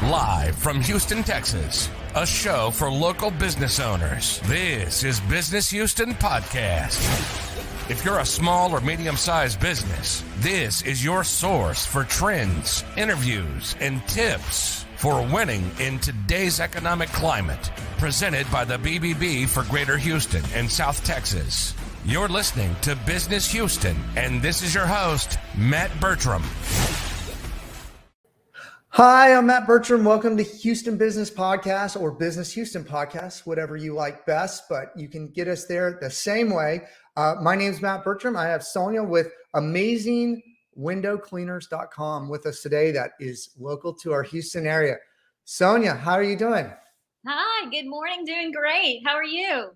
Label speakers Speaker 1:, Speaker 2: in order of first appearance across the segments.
Speaker 1: Live from Houston, Texas, a show for local business owners. This is Business Houston Podcast. If you're a small or medium-sized business, this is your source for trends, interviews, and tips for winning in today's economic climate. Presented by the BBB for Greater Houston and South Texas. You're listening to Business Houston, and this is your host, Matt Bertram.
Speaker 2: Hi, I'm Matt Bertram. Welcome to Houston Business Podcast or Business Houston Podcast, whatever you like best, but you can get us there the same way. My name is Matt Bertram. I have Sonya with AmazingWindowCleaners.com with us today that is local to our Houston area. Sonya, how are you doing?
Speaker 3: Hi, good morning. Doing great. How are you?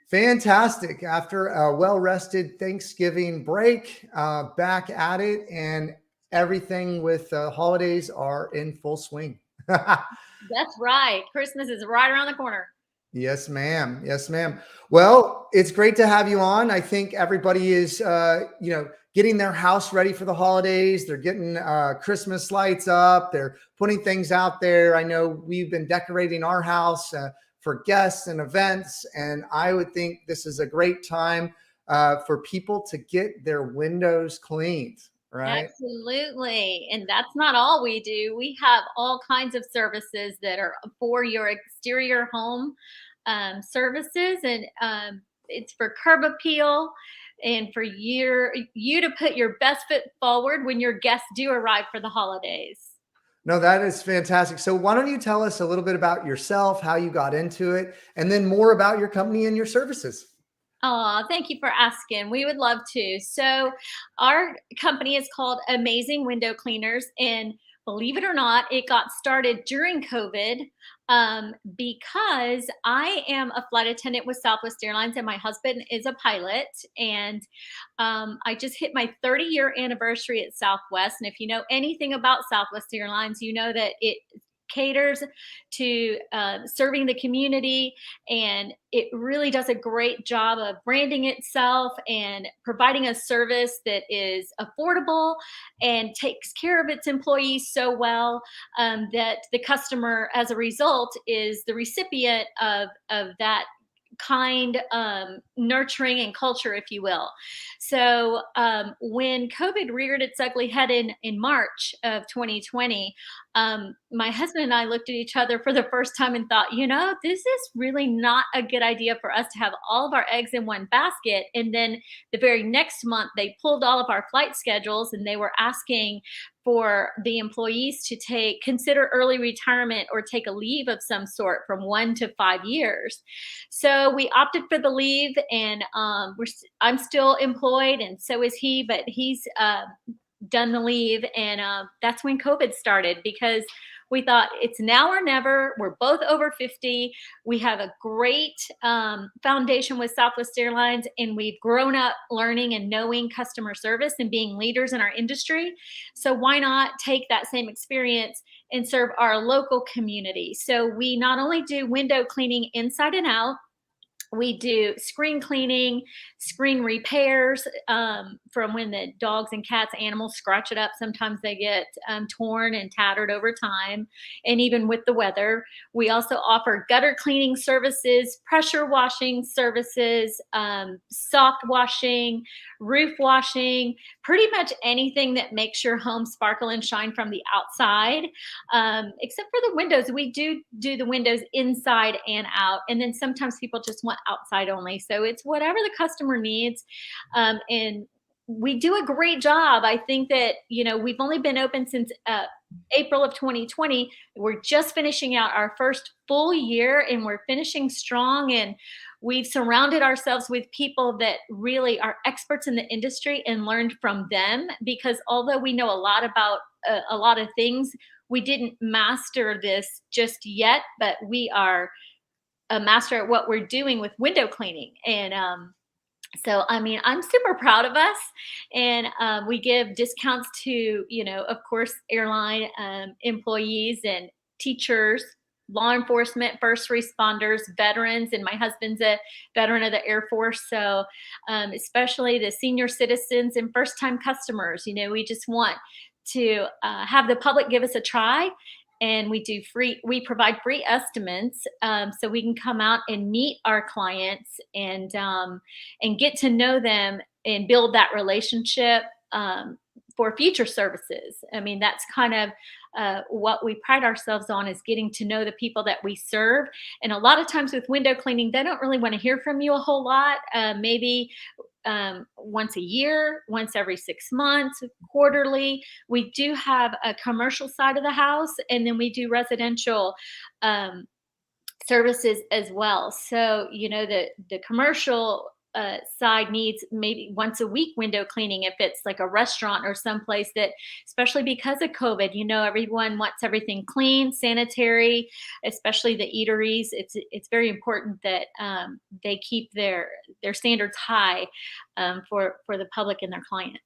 Speaker 2: Fantastic. After a well-rested Thanksgiving break, back at it, and everything with holidays are in full swing.
Speaker 3: That's right. Christmas is right around the corner.
Speaker 2: Yes, ma'am. Yes, ma'am. Well, it's great to have you on. I think everybody is, getting their house ready for the holidays. They're getting Christmas lights up. They're putting things out there. I know we've been decorating our house for guests and events, and I would think this is a great time for people to get their windows cleaned. Right.
Speaker 3: Absolutely. And that's not all we do. We have all kinds of services that are for your exterior home services. And it's for curb appeal and for you to put your best foot forward when your guests do arrive for the holidays.
Speaker 2: No, that is fantastic. So why don't you tell us a little bit about yourself, how you got into it, and then more about your company and your services.
Speaker 3: Oh, thank you for asking. We would love to. So our company is called Amazing Window Cleaners. And believe it or not, it got started during COVID because I am a flight attendant with Southwest Airlines and my husband is a pilot. And I just hit my 30-year anniversary at Southwest. And if you know anything about Southwest Airlines, you know that it caters to serving the community, and it really does a great job of branding itself and providing a service that is affordable and takes care of its employees so well that the customer, as a result, is the recipient of that kind nurturing and culture, if you will. So when COVID reared its ugly head in March of 2020, my husband and I looked at each other for the first time and thought, this is really not a good idea for us to have all of our eggs in one basket. And then the very next month, they pulled all of our flight schedules and they were asking for the employees to consider early retirement or take a leave of some sort from 1 to 5 years. So we opted for the leave, and I'm still employed, and so is he, but he's done the leave, and that's when COVID started, because we thought it's now or never. We're both over 50. We have a great foundation with Southwest Airlines, and we've grown up learning and knowing customer service and being leaders in our industry. So why not take that same experience and serve our local community? So we not only do window cleaning inside and out, we do screen cleaning, screen repairs from when the dogs and cats, animals scratch it up. Sometimes they get torn and tattered over time, and even with the weather. We also offer gutter cleaning services, pressure washing services, soft washing, roof washing, pretty much anything that makes your home sparkle and shine from the outside, except for the windows. We do the windows inside and out, and then sometimes people just want outside only. So it's whatever the customer needs. And we do a great job. I think that, we've only been open since April of 2020. We're just finishing out our first full year, and we're finishing strong. And we've surrounded ourselves with people that really are experts in the industry and learned from them, because although we know a lot about a lot of things, we didn't master this just yet, but we are a master at what we're doing with window cleaning. And so, I'm super proud of us, and we give discounts to, of course, airline employees and teachers, law enforcement, first responders, veterans, and my husband's a veteran of the Air Force. So especially the senior citizens and first-time customers, we just want to have the public give us a try and we provide free estimates, so we can come out and meet our clients and get to know them and build that relationship for future services. I mean, that's kind of what we pride ourselves on, is getting to know the people that we serve. And a lot of times with window cleaning, they don't really want to hear from you a whole lot. Maybe once a year, once every 6 months, quarterly. We do have a commercial side of the house, and then we do residential services as well. So, the commercial side needs maybe once a week window cleaning if it's like a restaurant or someplace that, especially because of COVID, everyone wants everything clean, sanitary, especially the eateries. It's very important that they keep their standards high for the public and their clients.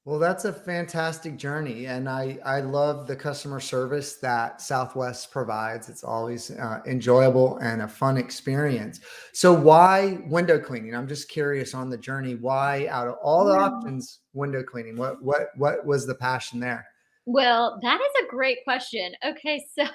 Speaker 2: Well, that's a fantastic journey. And I love the customer service that Southwest provides. It's always enjoyable and a fun experience. So why window cleaning? I'm just curious on the journey. Why, out of all the options, window cleaning? What was the passion there?
Speaker 3: Well, that is a great question. Okay, so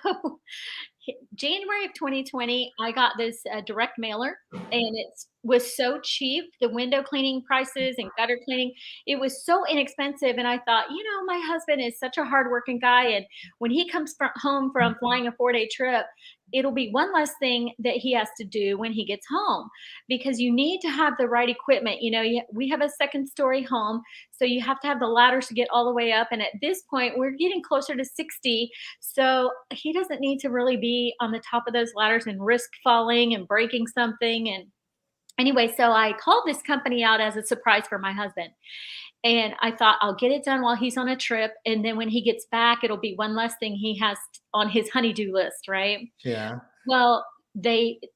Speaker 3: January of 2020, I got this direct mailer, and it was so cheap. The window cleaning prices and gutter cleaning, it was so inexpensive. And I thought, my husband is such a hardworking guy, and when he comes home from flying a 4-day trip, it'll be one less thing that he has to do when he gets home, because you need to have the right equipment. We have a second story home, so you have to have the ladders to get all the way up. And at this point, we're getting closer to 60. So he doesn't need to really be on the top of those ladders and risk falling and breaking something. And anyway, so I called this company out as a surprise for my husband. And I thought, I'll get it done while he's on a trip. And then when he gets back, it'll be one less thing he has on his honey-do list, right?
Speaker 2: Yeah.
Speaker 3: Well,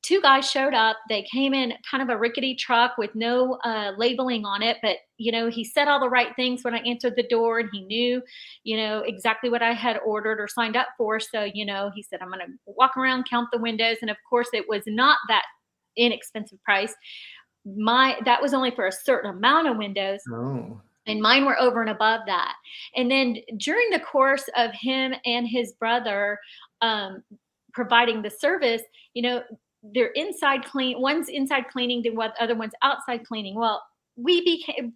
Speaker 3: two guys showed up. They came in kind of a rickety truck with no labeling on it, but he said all the right things when I answered the door, and he knew, exactly what I had ordered or signed up for. So, he said, I'm going to walk around, count the windows. And of course, it was not that inexpensive price. That was only for a certain amount of windows.
Speaker 2: Oh.
Speaker 3: And mine were over and above that. And then during the course of him and his brother providing the service, they're inside clean. One's inside cleaning, the other one's outside cleaning. Well, we became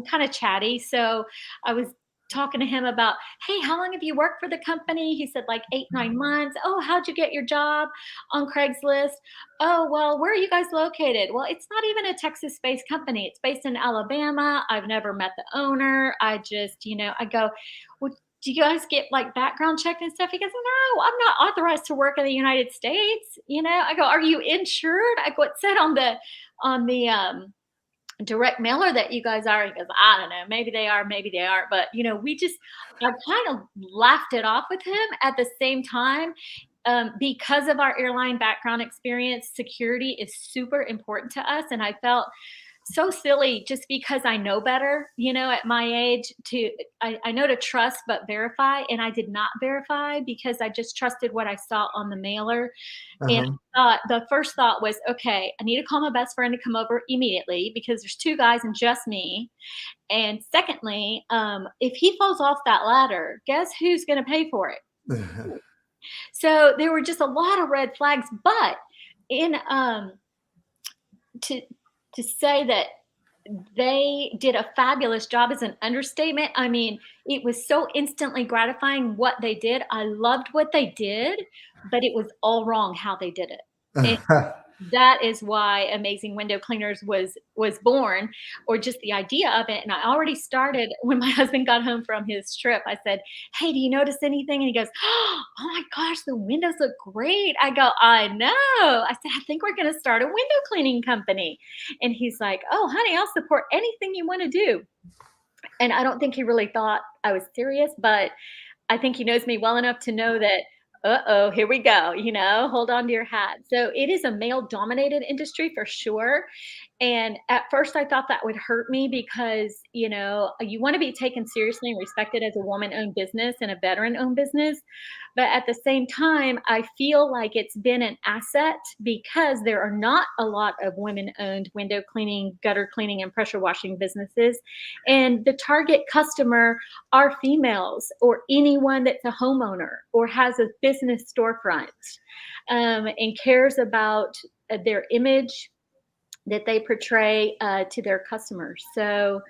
Speaker 3: kind of chatty. So I was talking to him about, hey, how long have you worked for the company? He said like 8-9 months. Oh, how'd you get your job on Craigslist? Oh, well, where are you guys located? Well, it's not even a Texas-based company. It's based in Alabama. I've never met the owner. I just, I go, well, do you guys get like background checked and stuff? He goes, no, I'm not authorized to work in the United States. I go, are you insured? I go, it said on the direct mailer that you guys are. He goes, I don't know, maybe they are, maybe they aren't. But I kind of laughed it off with him. At the same time, because of our airline background experience, security is super important to us. And I felt so silly just because I know better, at my age, I know to trust but verify. And I did not verify because I just trusted what I saw on the mailer. And the first thought was, okay, I need to call my best friend to come over immediately because there's 2 guys and just me. And secondly, if he falls off that ladder, guess who's going to pay for it? So there were just a lot of red flags. But to say that they did a fabulous job is an understatement. I mean, it was so instantly gratifying what they did. I loved what they did, but it was all wrong how they did it. And that is why Amazing Window Cleaners was born, or just the idea of it. And I already started when my husband got home from his trip. I said, hey, do you notice anything? And he goes, oh my gosh, the windows look great. I go, I know. I said, I think we're going to start a window cleaning company. And he's like, oh, honey, I'll support anything you want to do. And I don't think he really thought I was serious, but I think he knows me well enough to know that, uh-oh, here we go, hold on to your hat. So it is a male-dominated industry for sure. And at first I thought that would hurt me because, you know, you want to be taken seriously and respected as a woman-owned business and a veteran-owned business. But at the same time, I feel like it's been an asset because there are not a lot of women-owned window cleaning, gutter cleaning, and pressure washing businesses. And the target customer are females or anyone that's a homeowner or has a business storefront, and cares about their image that they portray to their customers. So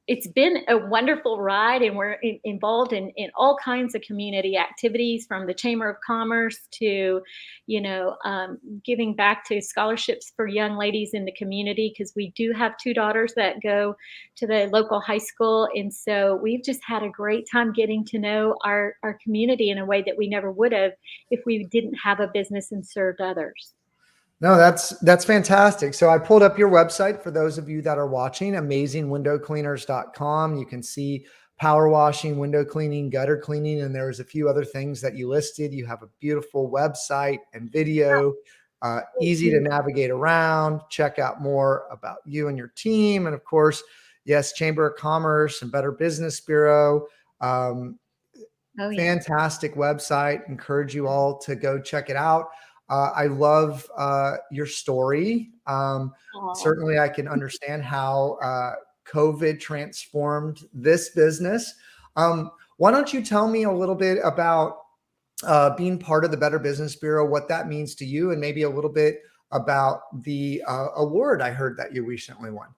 Speaker 3: it's been a wonderful ride, and we're involved in all kinds of community activities, from the Chamber of Commerce to, you know, giving back to scholarships for young ladies in the community, because we do have two daughters that go to the local high school. And so we've just had a great time getting to know our community in a way that we never would have if we didn't have a business and served others.
Speaker 2: No, that's fantastic. So I pulled up your website for those of you that are watching, amazingwindowcleaners.com. You can see power washing, window cleaning, gutter cleaning, and there's a few other things that you listed. You have a beautiful website and video, easy to navigate around. Check out more about you and your team. And of course, yes, Chamber of Commerce and Better Business Bureau.
Speaker 3: Oh, yeah.
Speaker 2: Fantastic website. Encourage you all to go check it out. I love your story. Certainly, I can understand how COVID transformed this business. Why don't you tell me a little bit about being part of the Better Business Bureau, what that means to you, and maybe a little bit about the award I heard that you recently won?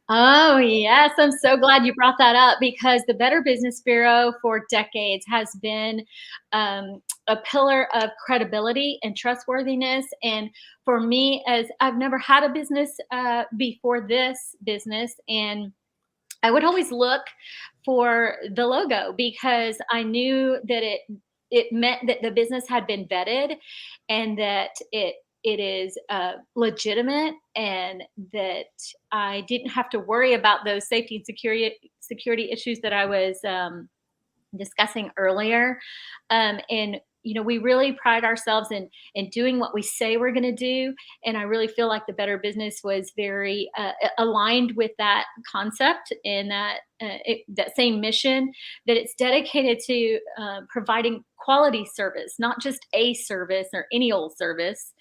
Speaker 3: Oh, yes. I'm so glad you brought that up, because the Better Business Bureau for decades has been a pillar of credibility and trustworthiness. And for me, as I've never had a business before this business, and I would always look for the logo because I knew that it meant that the business had been vetted and that it is legitimate, and that I didn't have to worry about those safety and security issues that I was discussing earlier. And you know, we really pride ourselves in doing what we say we're going to do, and I really feel like the Better Business was very aligned with that concept and that same mission, that it's dedicated to providing quality service, not just a service or any old service,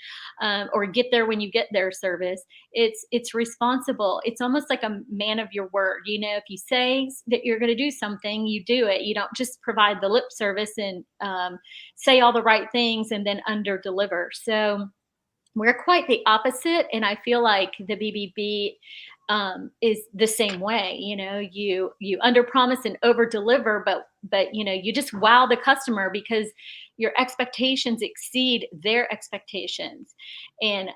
Speaker 3: or get there when you get there service. It's responsible. It's almost like a man of your word. You know, if you say that you're going to do something, you do it. You don't just provide the lip service and say all the right things and then under deliver. So we're quite the opposite, and I feel like the BBB is the same way. You know, you under promise and over deliver, but you know, you just wow the customer because your expectations exceed their expectations. And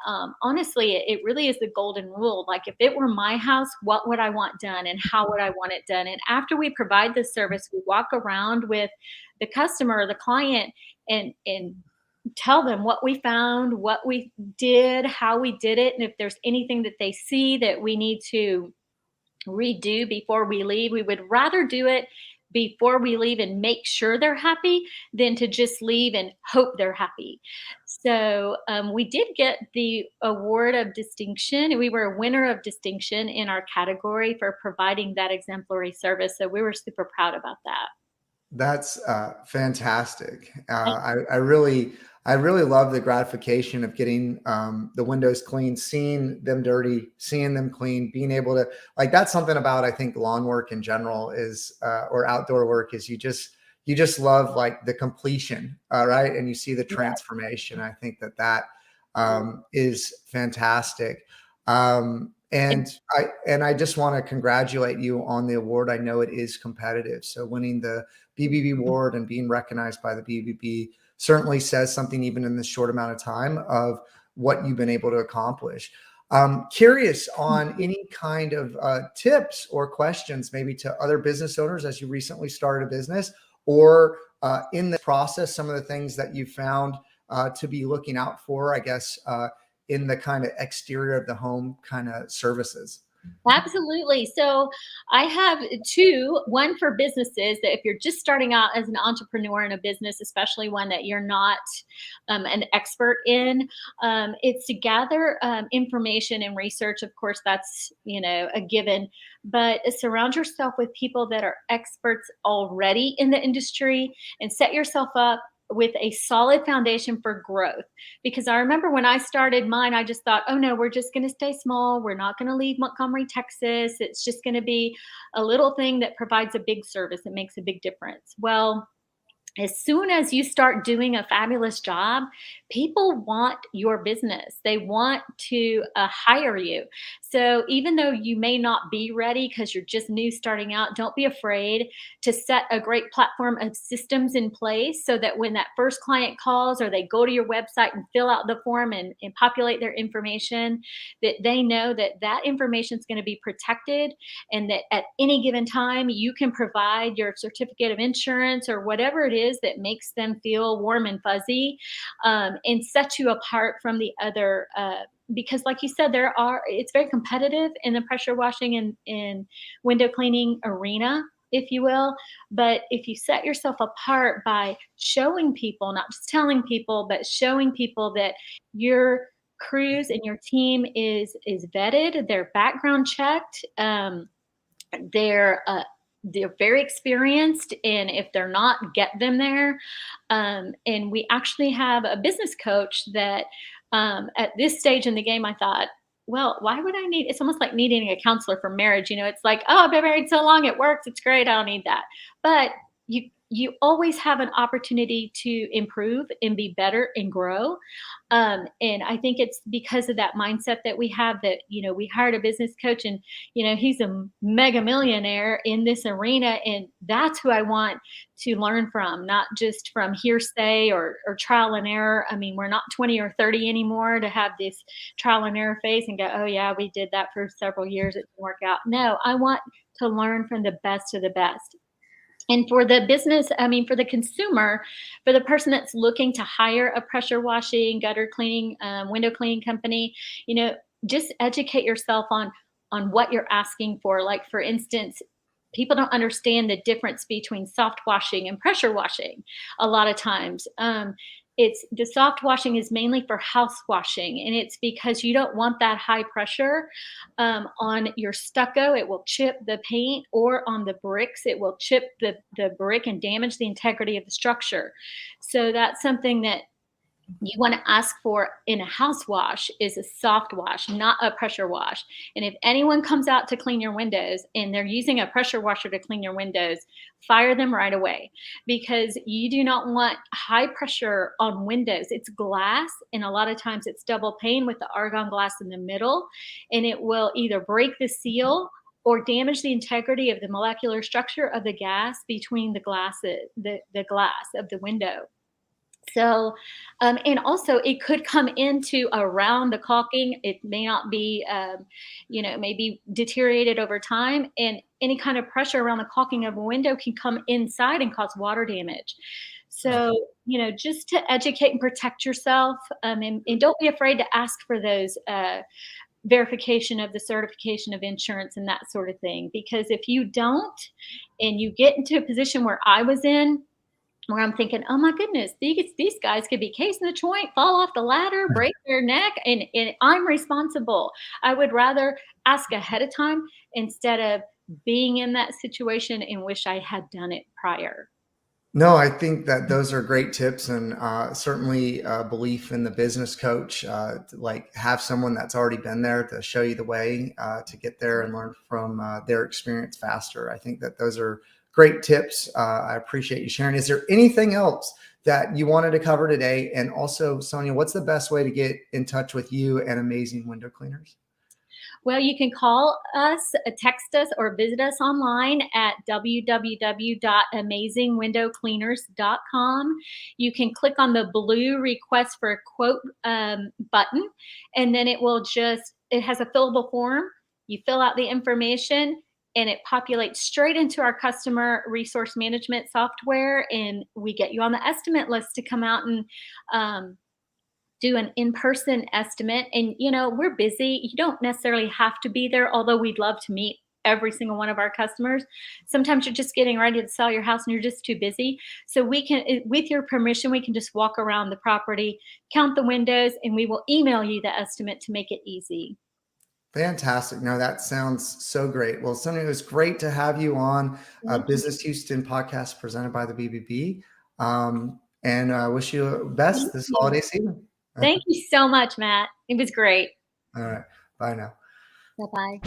Speaker 3: honestly, it really is the golden rule. Like, if it were my house, what would I want done and how would I want it done? And after we provide this service, we walk around with the customer or the client and tell them what we found, what we did, how we did it, and if there's anything that they see that we need to redo before we leave. We would rather do it before we leave and make sure they're happy than to just leave and hope they're happy. So we did get the award of distinction. We were a winner of distinction in our category for providing that exemplary service. So we were super proud about that.
Speaker 2: That's fantastic. I really love the gratification of getting the windows clean, seeing them dirty, seeing them clean, being able to, like, that's something about, I think, lawn work in general is, or outdoor work is, you just love like the completion, right? And you see the transformation. I think that is fantastic. And I just want to congratulate you on the award. I know it is competitive. So winning the BBB award and being recognized by the BBB certainly says something, even in this short amount of time, of what you've been able to accomplish. Curious on any kind of tips or questions, maybe to other business owners as you recently started a business, or in the process, some of the things that you found to be looking out for, I guess, in the kind of exterior of the home kind of services.
Speaker 3: Absolutely. So I have two, one for businesses that if you're just starting out as an entrepreneur in a business, especially one that you're not an expert in, it's to gather information and research. Of course, that's, a given, but surround yourself with people that are experts already in the industry and set yourself up with a solid foundation for growth. Because I remember when I started mine, I just thought, oh no, we're just going to stay small. We're not going to leave Montgomery, Texas. It's just going to be a little thing that provides a big service that makes a big difference. Well, as soon as you start doing a fabulous job, people want your business. They want to hire you. So even though you may not be ready because you're just new starting out, don't be afraid to set a great platform of systems in place so that when that first client calls or they go to your website and fill out the form and populate their information, that they know that that information is going to be protected and that at any given time you can provide your certificate of insurance or whatever it is that makes them feel warm and fuzzy, and set you apart from the other, because like you said, it's very competitive in the pressure washing and window cleaning arena, if you will. But if you set yourself apart by showing people, not just telling people, but showing people that your crews and your team is vetted, they're background checked, they're they're very experienced, and if they're not, get them there. And we actually have a business coach that, at this stage in the game, I thought, well, why would I need? It's almost like needing a counselor for marriage. It's like, oh, I've been married so long, it works, it's great, I don't need that. But you always have an opportunity to improve and be better and grow. And I think it's because of that mindset that we have that, we hired a business coach and, he's a mega millionaire in this arena. And that's who I want to learn from, not just from hearsay or trial and error. I mean, we're not 20 or 30 anymore to have this trial and error phase and go, oh yeah, we did that for several years, it didn't work out. No, I want to learn from the best of the best. And for the business, I mean, for the consumer, for the person that's looking to hire a pressure washing, gutter cleaning, window cleaning company, just educate yourself on what you're asking for. Like, for instance, people don't understand the difference between soft washing and pressure washing a lot of times. It's the soft washing is mainly for house washing, and it's because you don't want that high pressure on your stucco. It will chip the paint, or on the bricks, it will chip the brick and damage the integrity of the structure. So that's something that you want to ask for in a house wash is a soft wash, not a pressure wash. And if anyone comes out to clean your windows and they're using a pressure washer to clean your windows, fire them right away, because you do not want high pressure on windows. It's glass, and a lot of times it's double pane with the argon glass in the middle, and it will either break the seal or damage the integrity of the molecular structure of the gas between the glasses, the glass of the window. So, and also it could come into around the caulking. It may not be, maybe deteriorated over time, and any kind of pressure around the caulking of a window can come inside and cause water damage. So, just to educate and protect yourself, and don't be afraid to ask for those, verification of the certification of insurance and that sort of thing. Because if you don't, and you get into a position where I was in, where I'm thinking, oh my goodness, these guys could be casing the joint, fall off the ladder, break their neck, and I'm responsible. I would rather ask ahead of time instead of being in that situation and wish I had done it prior.
Speaker 2: No, I think that those are great tips, and certainly belief in the business coach, to, like, have someone that's already been there to show you the way to get there and learn from their experience faster. I think that those are great tips. I appreciate you sharing. Is there anything else that you wanted to cover today? And also, Sonya, what's the best way to get in touch with you and Amazing Window Cleaners?
Speaker 3: Well, you can call us, text us, or visit us online at www.amazingwindowcleaners.com. You can click on the blue request for a quote button, and then it has a fillable form. You fill out the information, and it populates straight into our customer resource management software, and we get you on the estimate list to come out and do an in-person estimate. And, we're busy. You don't necessarily have to be there, although we'd love to meet every single one of our customers. Sometimes you're just getting ready to sell your house and you're just too busy. So we can, with your permission, we can just walk around the property, count the windows, and we will email you the estimate to make it easy.
Speaker 2: Fantastic. No, that sounds so great. Well, Sonya, it was great to have you on Business Houston podcast presented by the BBB. And I wish you best this holiday season.
Speaker 3: Thank you so much, Matt. It was great.
Speaker 2: All right. Bye now.
Speaker 3: Bye-bye.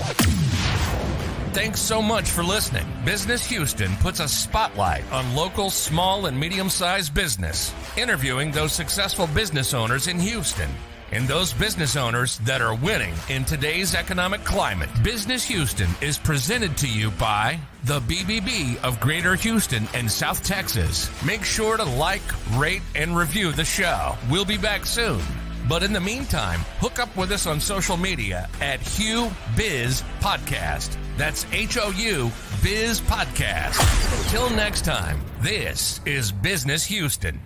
Speaker 1: Thanks so much for listening. Business Houston puts a spotlight on local small and medium-sized business, interviewing those successful business owners in Houston and those business owners that are winning in today's economic climate. Business Houston is presented to you by the BBB of Greater Houston and South Texas. Make sure to like, rate, and review the show. We'll be back soon. But in the meantime, hook up with us on social media at Hugh Biz Podcast. That's HOU Biz Podcast. Till next time, this is Business Houston.